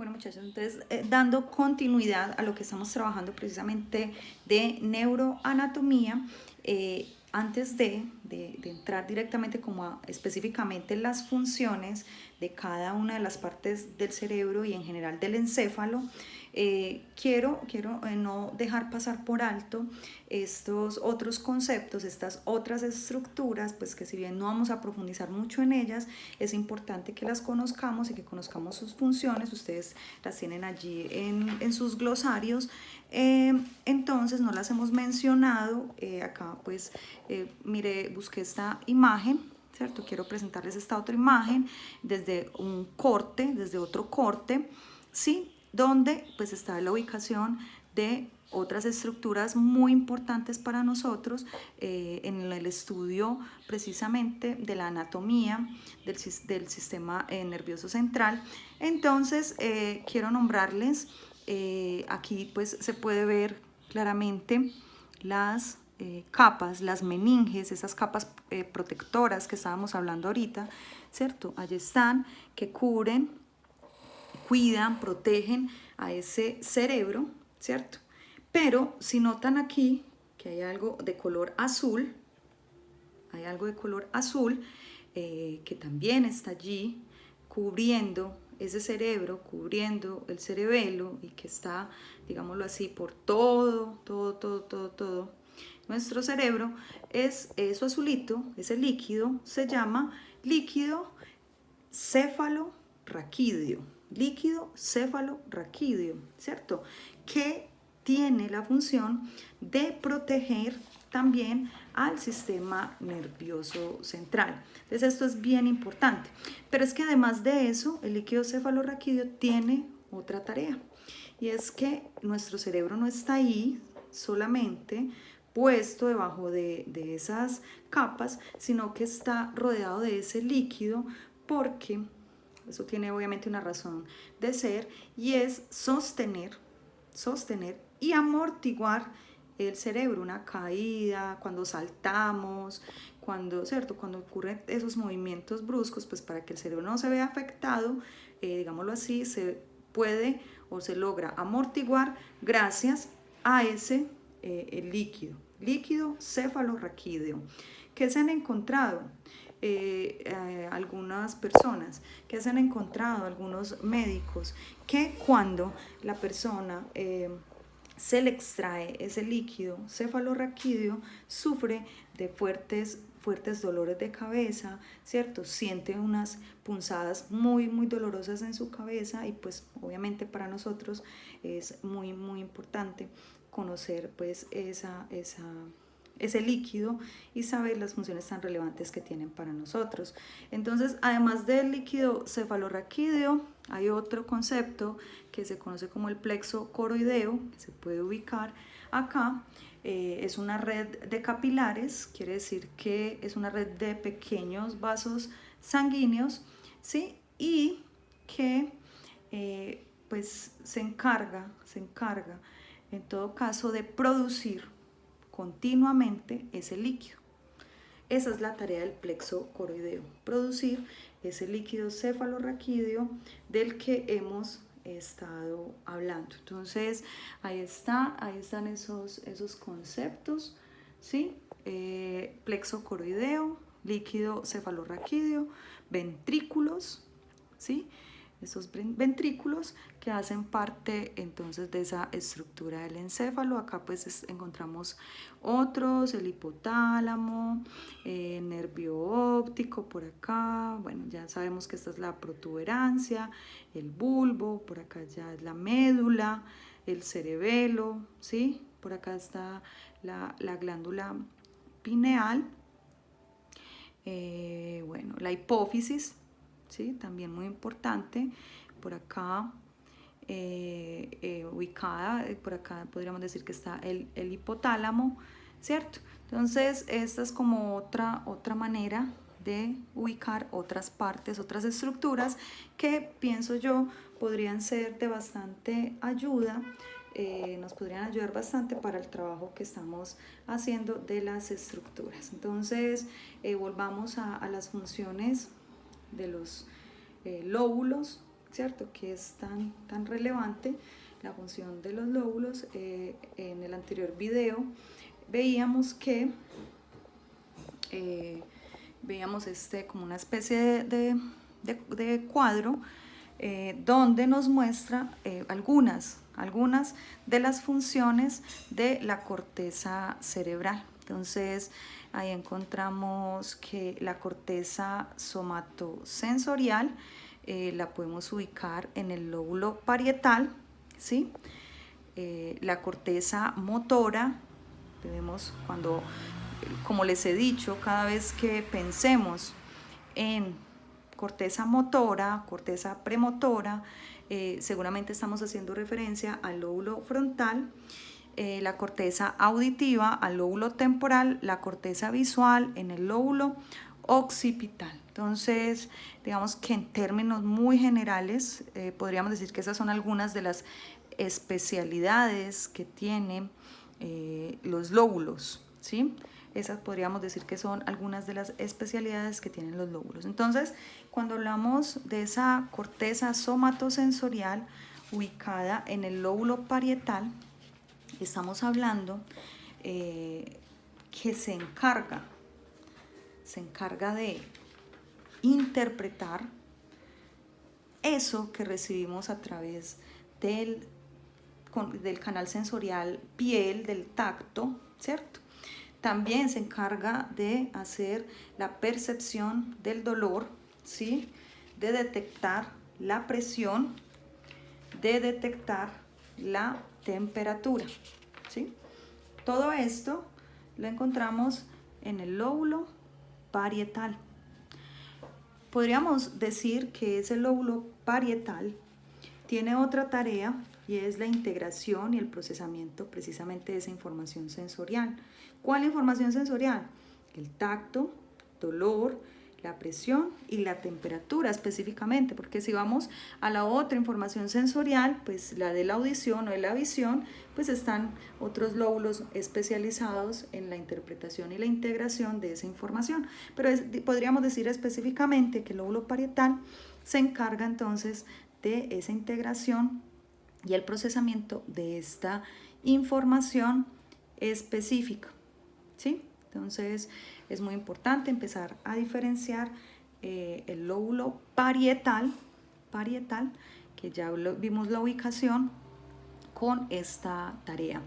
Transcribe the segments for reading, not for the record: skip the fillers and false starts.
Bueno, muchachos, entonces dando continuidad a lo que estamos trabajando precisamente de neuroanatomía, antes de entrar directamente como a específicamente las funciones de cada una de las partes del cerebro y en general del encéfalo, quiero no dejar pasar por alto estos otros conceptos, estas otras estructuras, pues que si bien no vamos a profundizar mucho en ellas, es importante que las conozcamos y que conozcamos sus funciones. Ustedes las tienen allí en sus glosarios. Entonces no las hemos mencionado. Acá pues mire, busqué esta imagen, ¿cierto? Quiero presentarles esta otra imagen desde un corte, desde otro corte, ¿sí? Donde pues está la ubicación de otras estructuras muy importantes para nosotros en el estudio precisamente de la anatomía del sistema nervioso central. Entonces quiero nombrarles, aquí pues se puede ver claramente las capas, las meninges, esas capas protectoras que estábamos hablando ahorita, ¿cierto? Allí están, que cubren, cuidan, protegen a ese cerebro, ¿cierto? Pero si notan aquí que hay algo de color azul, hay algo de color azul que también está allí cubriendo ese cerebro, cubriendo el cerebelo y que está, digámoslo así, por todo nuestro cerebro, es eso azulito, ese líquido se llama líquido cefalorraquídeo, líquido cefalorraquídeo, ¿cierto? Que tiene la función de proteger también al sistema nervioso central. Entonces esto es bien importante. Pero es que además de eso, el líquido cefalorraquídeo tiene otra tarea. Y es que nuestro cerebro no está ahí solamente puesto debajo de esas capas, sino que está rodeado de ese líquido porque eso tiene obviamente una razón de ser y es sostener y amortiguar el cerebro, una caída, cuando saltamos, ¿cierto? Cuando ocurren esos movimientos bruscos, pues para que el cerebro no se vea afectado, digámoslo así, se puede o se logra amortiguar gracias a ese el líquido cefalorraquídeo. ¿Qué se han encontrado? Algunas personas, que se han encontrado algunos médicos, que cuando la persona se le extrae ese líquido cefalorraquídeo, sufre de fuertes dolores de cabeza, ¿cierto? Siente unas punzadas muy dolorosas en su cabeza y pues obviamente para nosotros es muy importante conocer pues ese líquido y saber las funciones tan relevantes que tienen para nosotros. Entonces, además del líquido cefalorraquídeo, hay otro concepto que se conoce como el plexo coroideo, que se puede ubicar acá. Es una red de capilares, quiere decir que es una red de pequeños vasos sanguíneos, ¿sí? Y que pues se encarga en todo caso de producir continuamente ese líquido. Esa es la tarea del plexo coroideo, producir ese líquido cefalorraquídeo del que hemos estado hablando. Entonces, ahí están esos conceptos, ¿sí? Plexo coroideo, líquido cefalorraquídeo, ventrículos, ¿sí? Esos ventrículos que hacen parte entonces de esa estructura del encéfalo. Acá pues encontramos otros, el hipotálamo, nervio óptico por acá, bueno, ya sabemos que esta es la protuberancia, el bulbo, por acá ya es la médula, el cerebelo, ¿sí? Por acá está la glándula pineal, bueno, la hipófisis, ¿sí? También muy importante, por acá ubicada, por acá podríamos decir que está el hipotálamo, ¿cierto? Entonces, esta es como otra manera de ubicar otras partes, otras estructuras que pienso yo podrían ser de bastante ayuda, nos podrían ayudar bastante para el trabajo que estamos haciendo de las estructuras. Entonces, volvamos a las funciones de los lóbulos ¿cierto? Que es tan relevante la función de los lóbulos. En el anterior video veíamos que veíamos como una especie de cuadro donde nos muestra algunas de las funciones de la corteza cerebral. Entonces ahí encontramos que la corteza somatosensorial la podemos ubicar en el lóbulo parietal, ¿sí? La corteza motora, vemos cuando, como les he dicho, cada vez que pensemos en corteza motora, corteza premotora, seguramente estamos haciendo referencia al lóbulo frontal, la corteza auditiva al lóbulo temporal, la corteza visual en el lóbulo occipital. Entonces, digamos que en términos muy generales, podríamos decir que esas son algunas de las especialidades que tienen los lóbulos, ¿sí? Esas podríamos decir que son algunas de las especialidades que tienen los lóbulos. Entonces, cuando hablamos de esa corteza somatosensorial ubicada en el lóbulo parietal, estamos hablando que se encarga de interpretar eso que recibimos a través del canal sensorial piel, del tacto, ¿cierto? También se encarga de hacer la percepción del dolor, ¿sí? De detectar la presión, de detectar la temperatura, ¿sí? Todo esto lo encontramos en el lóbulo parietal. Podríamos decir que ese lóbulo parietal tiene otra tarea y es la integración y el procesamiento precisamente de esa información sensorial. ¿Cuál información sensorial? El tacto, dolor, la presión y la temperatura específicamente, porque si vamos a la otra información sensorial, pues la de la audición o de la visión, pues están otros lóbulos especializados en la interpretación y la integración de esa información. Pero podríamos decir específicamente que el lóbulo parietal se encarga entonces de esa integración y el procesamiento de esta información específica, ¿sí? Entonces es muy importante empezar a diferenciar el lóbulo parietal, que ya vimos la ubicación, con esta tarea.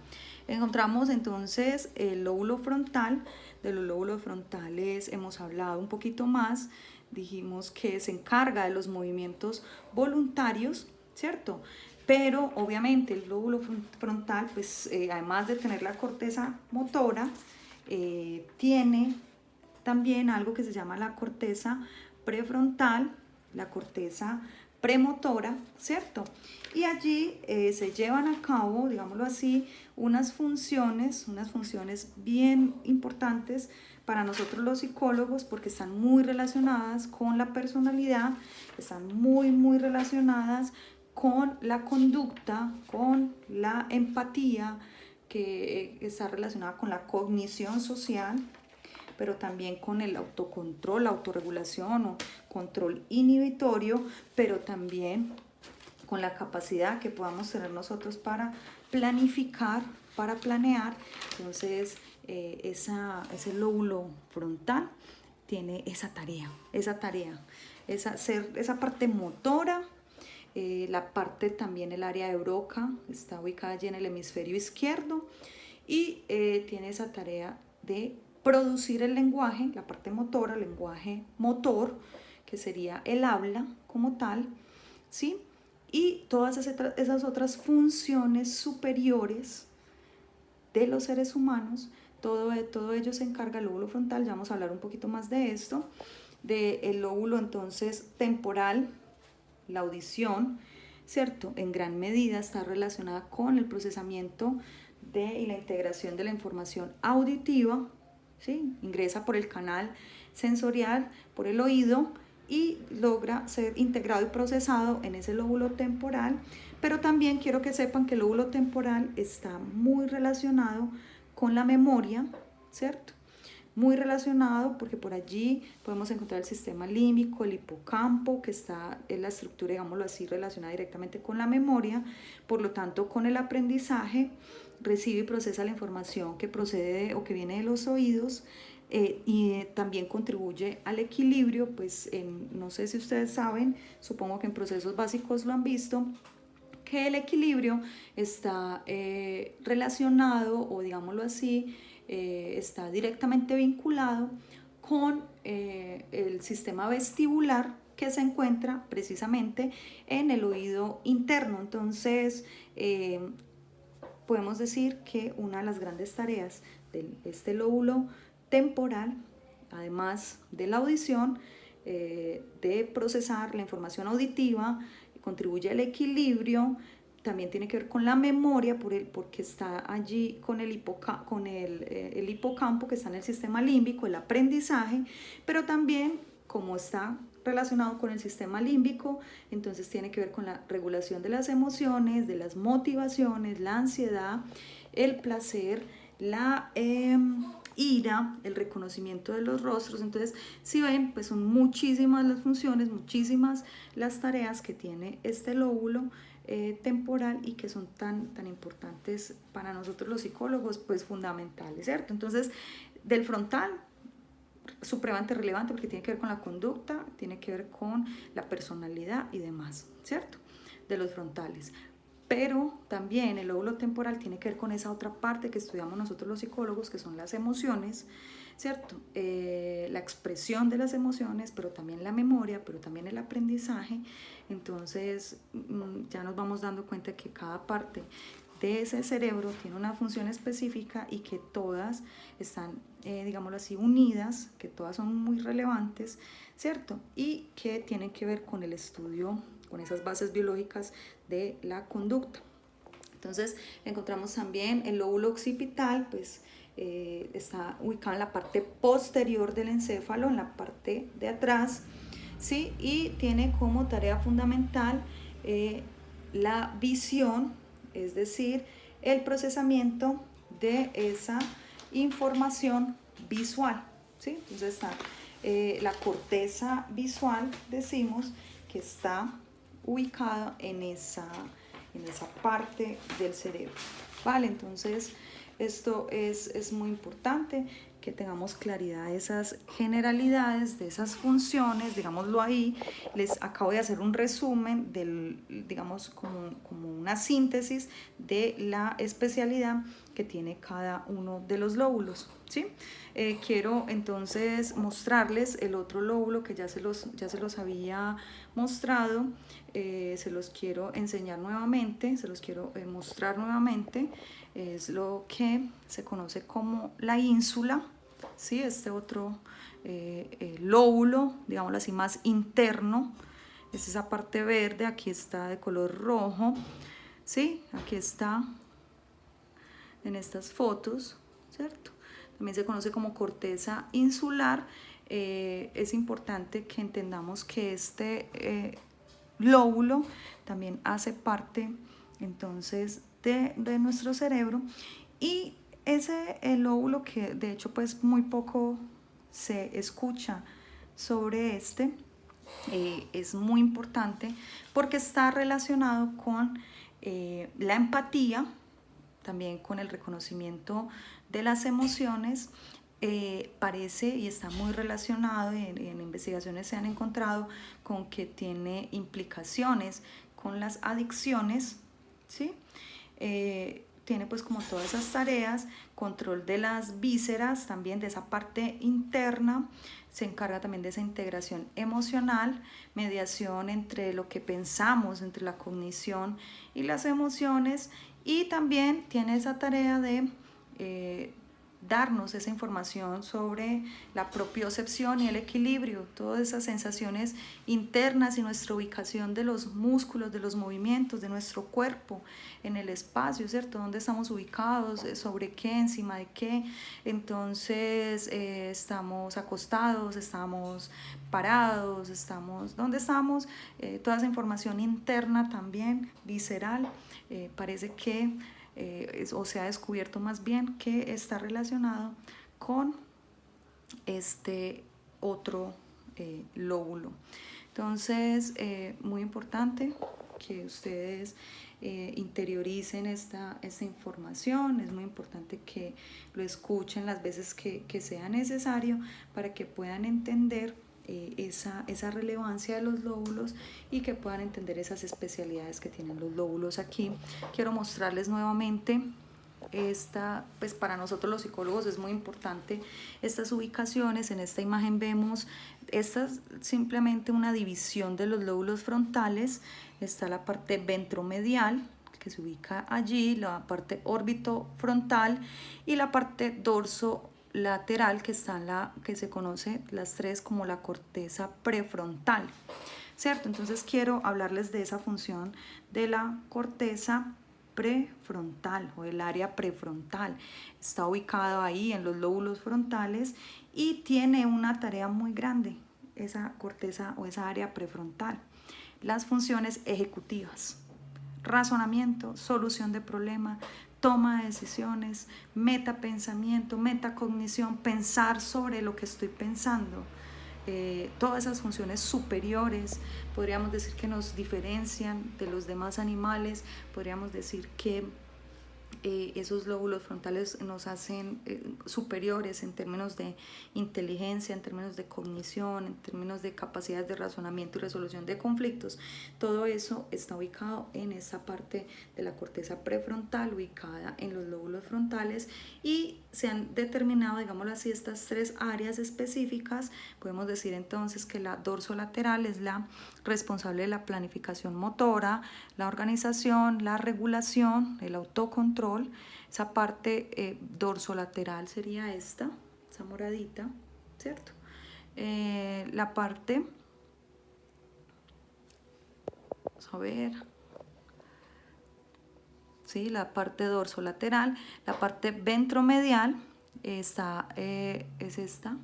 Encontramos entonces el lóbulo frontal. De los lóbulos frontales hemos hablado un poquito más. Dijimos que se encarga de los movimientos voluntarios, ¿cierto? Pero obviamente el lóbulo frontal, pues además de tener la corteza motora, tiene también algo que se llama la corteza prefrontal, la corteza premotora, ¿cierto? Y allí se llevan a cabo, digámoslo así, unas funciones bien importantes para nosotros los psicólogos, porque están muy relacionadas con la personalidad, están muy relacionadas con la conducta, con la empatía, que está relacionada con la cognición social, pero también con el autocontrol, la autorregulación o control inhibitorio, pero también con la capacidad que podamos tener nosotros para planificar, para planear. Entonces, ese lóbulo frontal tiene esa parte motora. La parte también, el área de Broca, está ubicada allí en el hemisferio izquierdo y tiene esa tarea de producir el lenguaje, la parte motora, el lenguaje motor, que sería el habla como tal, ¿sí? Y todas esas otras funciones superiores de los seres humanos, todo ello se encarga el lóbulo frontal. Ya vamos a hablar un poquito más de esto, del lóbulo entonces temporal. La audición, ¿cierto? En gran medida está relacionada con el procesamiento y la integración de la información auditiva, ¿sí? Ingresa por el canal sensorial, por el oído, y logra ser integrado y procesado en ese lóbulo temporal. Pero también quiero que sepan que el lóbulo temporal está muy relacionado con la memoria, ¿cierto? muy relacionado porque por allí podemos encontrar el sistema límbico, el hipocampo, que está en la estructura, digámoslo así, relacionada directamente con la memoria, por lo tanto con el aprendizaje, recibe y procesa la información que procede o que viene de los oídos, y también contribuye al equilibrio, pues no sé si ustedes saben, supongo que en procesos básicos lo han visto, que el equilibrio está relacionado, o digámoslo así, está directamente vinculado con el sistema vestibular, que se encuentra precisamente en el oído interno. Entonces, podemos decir que una de las grandes tareas de este lóbulo temporal, además de la audición, de procesar la información auditiva, contribuye al equilibrio, también tiene que ver con la memoria, porque está allí con el hipocampo que está en el sistema límbico, el aprendizaje, pero también como está relacionado con el sistema límbico, entonces tiene que ver con la regulación de las emociones, de las motivaciones, la ansiedad, el placer, la ira, el reconocimiento de los rostros. Entonces, si ven, pues son muchísimas las funciones, muchísimas las tareas que tiene este lóbulo temporal, y que son tan importantes para nosotros los psicólogos, pues fundamentales, ¿cierto? Entonces, del frontal, supremamente relevante porque tiene que ver con la conducta, tiene que ver con la personalidad y demás, ¿cierto? De los frontales. Pero también el lóbulo temporal tiene que ver con esa otra parte que estudiamos nosotros los psicólogos, que son las emociones, ¿cierto? La expresión de las emociones, pero también la memoria, pero también el aprendizaje. Entonces ya nos vamos dando cuenta que cada parte de ese cerebro tiene una función específica y que todas están, digámoslo así, unidas, que todas son muy relevantes, ¿cierto? Y que tienen que ver con el estudio, con esas bases biológicas de la conducta. Entonces encontramos también el lóbulo occipital, pues está ubicado en la parte posterior del encéfalo, en la parte de atrás, ¿sí? Y tiene como tarea fundamental la visión, es decir, el procesamiento de esa información visual, ¿sí? Entonces está la corteza visual, decimos, que está ubicada en esa parte del cerebro, ¿vale? Entonces esto es muy importante que tengamos claridad de esas generalidades, de esas funciones, digámoslo ahí. Les acabo de hacer un resumen digamos, como una síntesis de la especialidad que tiene cada uno de los lóbulos, ¿sí? Quiero entonces mostrarles el otro lóbulo que ya se los había mostrado. Se los quiero enseñar nuevamente, se los quiero mostrar nuevamente. Es lo que se conoce como la ínsula, ¿sí? Este otro lóbulo, digámoslo así, más interno, es esa parte verde. Aquí está de color rojo, ¿sí? Aquí está en estas fotos, ¿cierto? También se conoce como corteza insular. Es importante que entendamos que este lóbulo también hace parte entonces de nuestro cerebro, y ese lóbulo, que de hecho pues muy poco se escucha sobre este, es muy importante porque está relacionado con la empatía, también con el reconocimiento de las emociones. Parece y está muy relacionado, en investigaciones se han encontrado con que tiene implicaciones con las adicciones, ¿sí? Tiene pues como todas esas tareas, control de las vísceras, también de esa parte interna, se encarga también de esa integración emocional, mediación entre lo que pensamos, entre la cognición y las emociones, y también tiene esa tarea de darnos esa información sobre la propiocepción y el equilibrio, todas esas sensaciones internas y nuestra ubicación de los músculos, de los movimientos, de nuestro cuerpo en el espacio, ¿cierto? ¿Dónde estamos ubicados? ¿Sobre qué? ¿Encima de qué? Entonces, estamos acostados, estamos parados, ¿dónde estamos? Toda esa información interna también, visceral, parece que o se ha descubierto más bien que está relacionado con este otro lóbulo. Entonces, muy importante que ustedes interioricen esta información. Es muy importante que lo escuchen las veces que sea necesario para que puedan entender esa relevancia de los lóbulos y que puedan entender esas especialidades que tienen los lóbulos. Aquí quiero mostrarles nuevamente pues para nosotros los psicólogos es muy importante estas ubicaciones. En esta imagen vemos, esta es simplemente una división de los lóbulos frontales. Está la parte ventromedial, que se ubica allí, la parte orbitofrontal y la parte dorsolateral, que está en que se conoce las tres como la corteza prefrontal, ¿cierto? Entonces quiero hablarles de esa función de la corteza prefrontal o el área prefrontal. Está ubicado ahí en los lóbulos frontales y tiene una tarea muy grande, esa corteza o esa área prefrontal. Las funciones ejecutivas: razonamiento, solución de problemas, toma de decisiones, metapensamiento, metacognición, pensar sobre lo que estoy pensando. Todas esas funciones superiores, podríamos decir que nos diferencian de los demás animales. Podríamos decir que esos lóbulos frontales nos hacen superiores en términos de inteligencia, en términos de cognición, en términos de capacidades de razonamiento y resolución de conflictos. Todo eso está ubicado en esa parte de la corteza prefrontal, ubicada en los lóbulos frontales, y se han determinado, digámoslo así, estas tres áreas específicas. Podemos decir entonces que la dorsolateral es la responsable de la planificación motora, la organización, la regulación, el autocontrol. Esa parte dorsolateral sería esa moradita, ¿cierto? La parte, vamos a ver, ¿sí? La parte dorsolateral. La parte ventromedial es esta,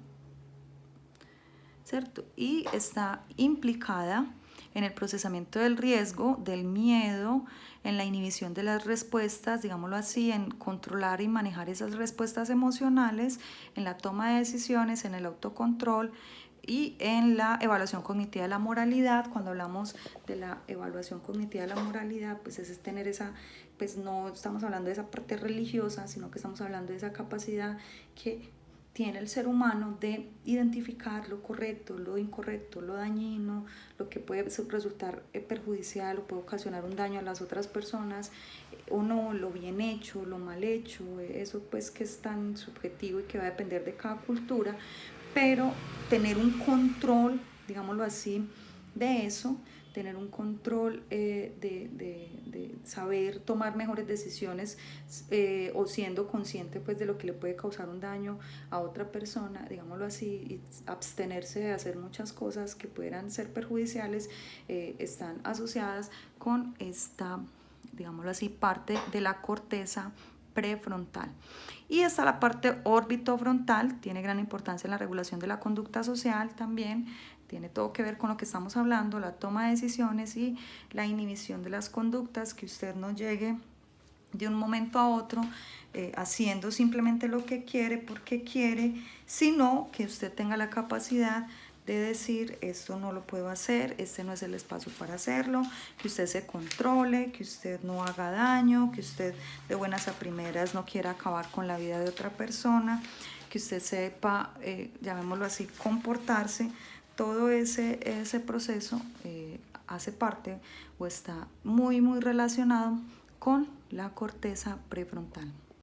¿cierto? Y está implicada en el procesamiento del riesgo, del miedo, en la inhibición de las respuestas, digámoslo así, en controlar y manejar esas respuestas emocionales, en la toma de decisiones, en el autocontrol y en la evaluación cognitiva de la moralidad. Cuando hablamos de la evaluación cognitiva de la moralidad, pues es tener esa, pues no estamos hablando de esa parte religiosa, sino que estamos hablando de esa capacidad que tiene el ser humano de identificar lo correcto, lo incorrecto, lo dañino, lo que puede resultar perjudicial o puede ocasionar un daño a las otras personas, o no, lo bien hecho, lo mal hecho. Eso pues que es tan subjetivo y que va a depender de cada cultura, pero tener un control, digámoslo así, de eso, tener un control de saber tomar mejores decisiones o siendo consciente pues de lo que le puede causar un daño a otra persona, digámoslo así, y abstenerse de hacer muchas cosas que pudieran ser perjudiciales, están asociadas con esta, digámoslo así, parte de la corteza prefrontal. Y está la parte orbitofrontal, tiene gran importancia en la regulación de la conducta social también. Tiene todo que ver con lo que estamos hablando, la toma de decisiones y la inhibición de las conductas, que usted no llegue de un momento a otro haciendo simplemente lo que quiere porque quiere, sino que usted tenga la capacidad de decir: esto no lo puedo hacer, este no es el espacio para hacerlo, que usted se controle, que usted no haga daño, que usted de buenas a primeras no quiera acabar con la vida de otra persona, que usted sepa, llamémoslo así, comportarse. Todo ese proceso hace parte o está muy relacionado con la corteza prefrontal.